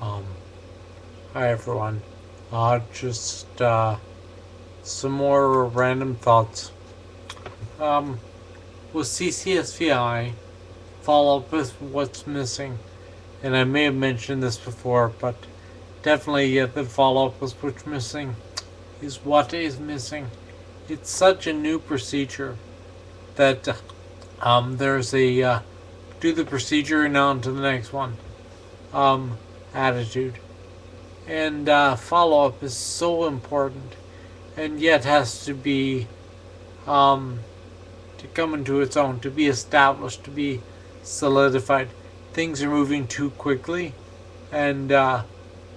Um, Hi everyone. Just some more random thoughts. Um, with CCSVI, follow up with what's missing, and I may have mentioned this before, but definitely the follow up with what's missing is what is missing. It's such a new procedure that there's a do the procedure and on to the next one um, attitude. And follow up is so important, and yet has to be um, to come into its own, to be established, to be solidified. Things are moving too quickly, and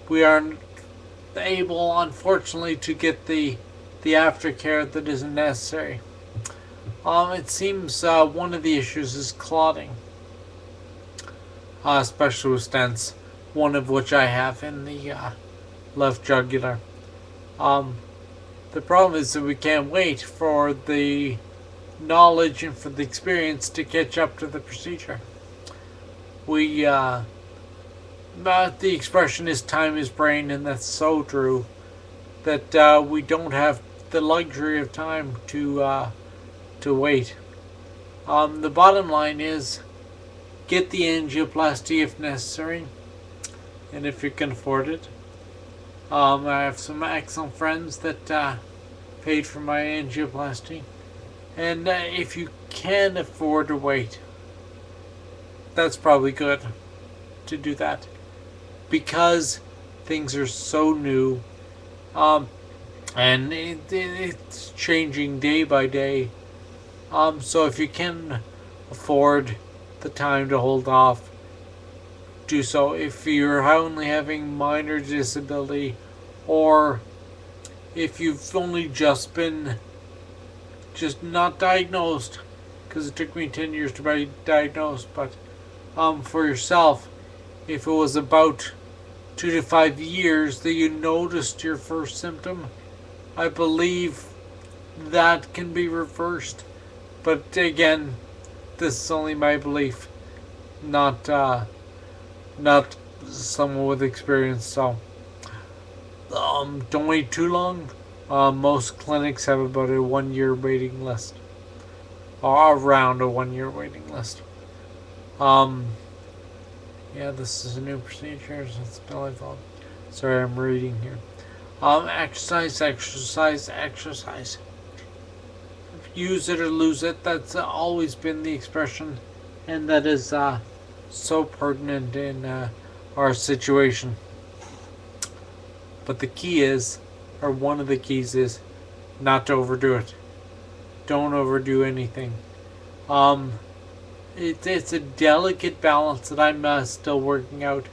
we aren't able, unfortunately, to get the aftercare that isn't necessary. It seems one of the issues is clotting, especially with stents. One of which I have in the left jugular. Um, the problem is that we can't wait for the knowledge and for the experience to catch up to the procedure. The expression is time is brain, and that's so true. That we don't have the luxury of time to wait. The bottom line is get the angioplasty if necessary, and if you can afford it. I have some excellent friends that paid for my angioplasty, and if you can afford to wait, that's probably good to do that because things are so new, and it's changing day by day. So if you can afford the time to hold off, do so. If you're only having minor disability, or if you've only just been not diagnosed, because it took me 10 years to be diagnosed, but for yourself, if it was about 2 to 5 years that you noticed your first symptom, I believe that can be reversed. But again, this is only my belief, not someone with experience. So don't wait too long. Most clinics have about a 1 year waiting list, or around a 1 year waiting list. Yeah, this is a new procedure. So it's my fault. Sorry, I'm reading here. Exercise, exercise, exercise. Use it or lose it. That's always been the expression, and that is so pertinent in our situation. But the key is, or one of the keys is, not to overdo it. Don't overdo anything. It's a delicate balance that I'm still working out.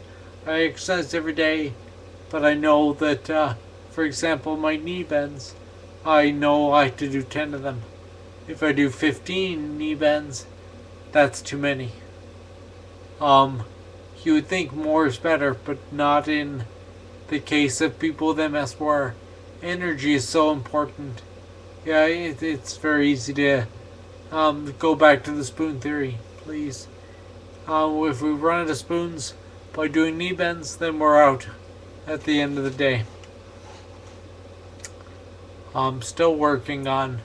I exercise every day, but I know that, for example, my knee bends, I know I have to do 10 of them. If I do 15 knee bends, that's too many. You would think more is better, but not in the case of people with MS where energy is so important. Yeah, it's very easy to go back to the spoon theory, please. If we run out of spoons by doing knee bends, then we're out at the end of the day. I'm still working on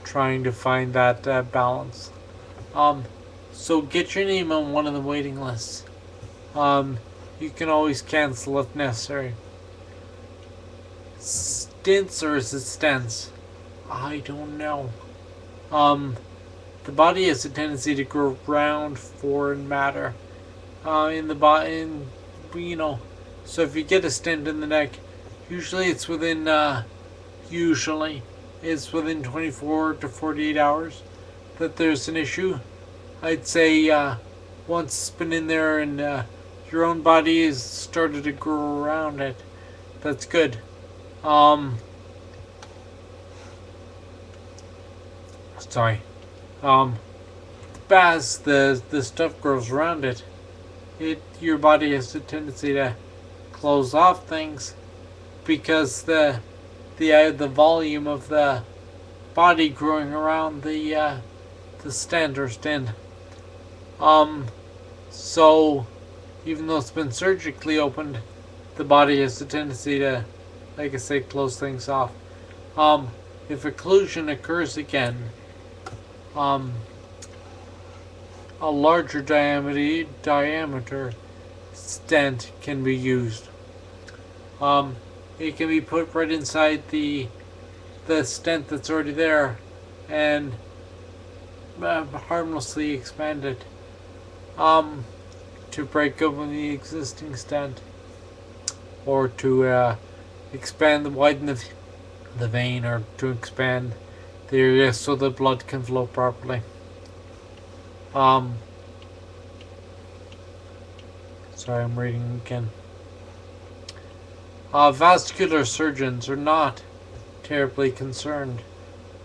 trying to find that balance. So get your name on one of the waiting lists. You can always cancel if necessary. Stints, or is it stents? I don't know. The body has a tendency to grow around foreign matter in the body, so if you get a stent in the neck, usually it's within 24 to 48 hours that there's an issue. I'd say once it's been in there and your own body has started to grow around it, that's good. Sorry. As the stuff grows around it, your body has a tendency to close off things because the volume of the body growing around the stent or stent. So even though it's been surgically opened, the body has a tendency to, like I say, close things off. If occlusion occurs again, a larger diameter stent can be used. It can be put right inside the stent that's already there and harmlessly expanded to break open the existing stent, or to widen the vein, or to expand the area so the blood can flow properly. Sorry, I'm reading again. Vascular surgeons are not terribly concerned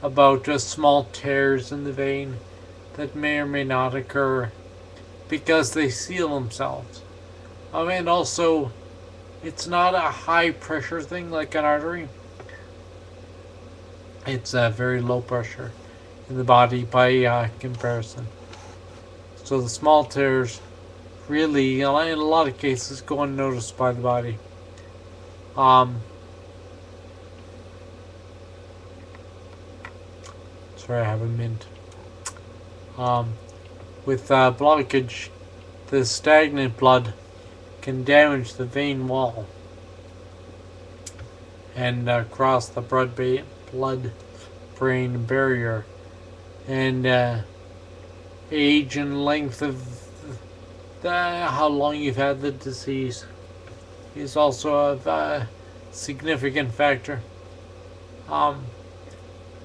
about just small tears in the vein that may or may not occur, because they seal themselves. And also, it's not a high pressure thing like an artery. It's a very low pressure in the body by comparison. So the small tears really, in a lot of cases, go unnoticed by the body. Sorry, I have a mint. With blockage, the stagnant blood can damage the vein wall and cross the blood-brain barrier, and age and length of how long you've had the disease is also a significant factor.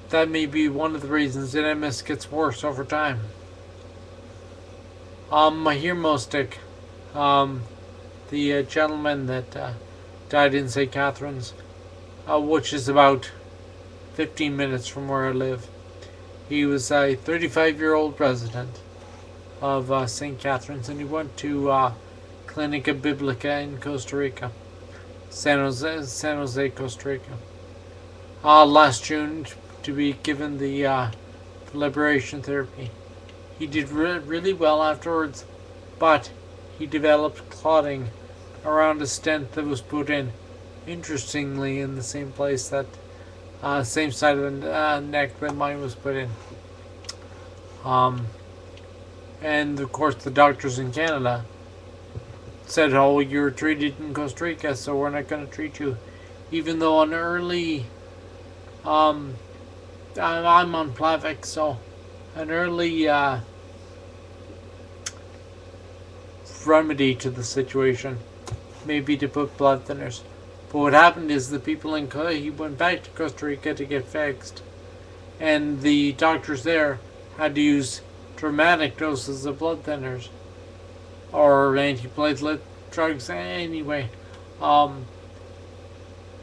That may be one of the reasons that MS gets worse over time. Mahir Mostik, the gentleman that died in St. Catharines, which is about 15 minutes from where I live. He was a 35-year-old resident of St. Catharines, and he went to Clinica Biblica in Costa Rica, San Jose, Costa Rica, last June, to be given the liberation therapy. He did really well afterwards, but he developed clotting around a stent that was put in, interestingly, in the same place that same side of the neck that mine was put in. And of course the doctors in Canada said, "Oh, you were treated in Costa Rica, so we're not going to treat you," even though an early I'm on Plavix, so an early remedy to the situation may be to put blood thinners. But what happened is the people he went back to Costa Rica to get fixed, and the doctors there had to use dramatic doses of blood thinners or antiplatelet drugs anyway.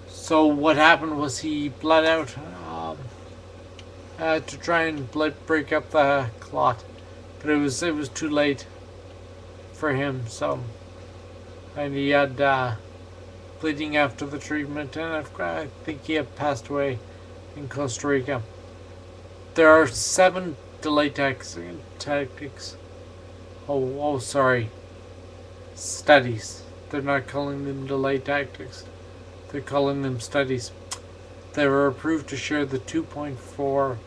So what happened was he bled out to try and break up the clot, but it was too late for him. So, and he had bleeding after the treatment, and I think he had passed away in Costa Rica. There are 7 delay tactics. Studies. They're not calling them delay tactics. They're calling them studies. They were approved to share the $2.4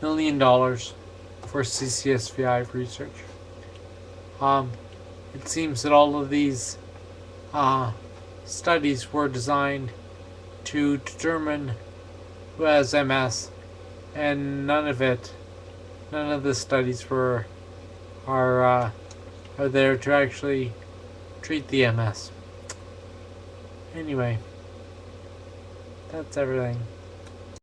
million for CCSVI research. It seems that all of these studies were designed to determine who has MS, and none of the studies are there to actually treat the MS. Anyway, that's everything.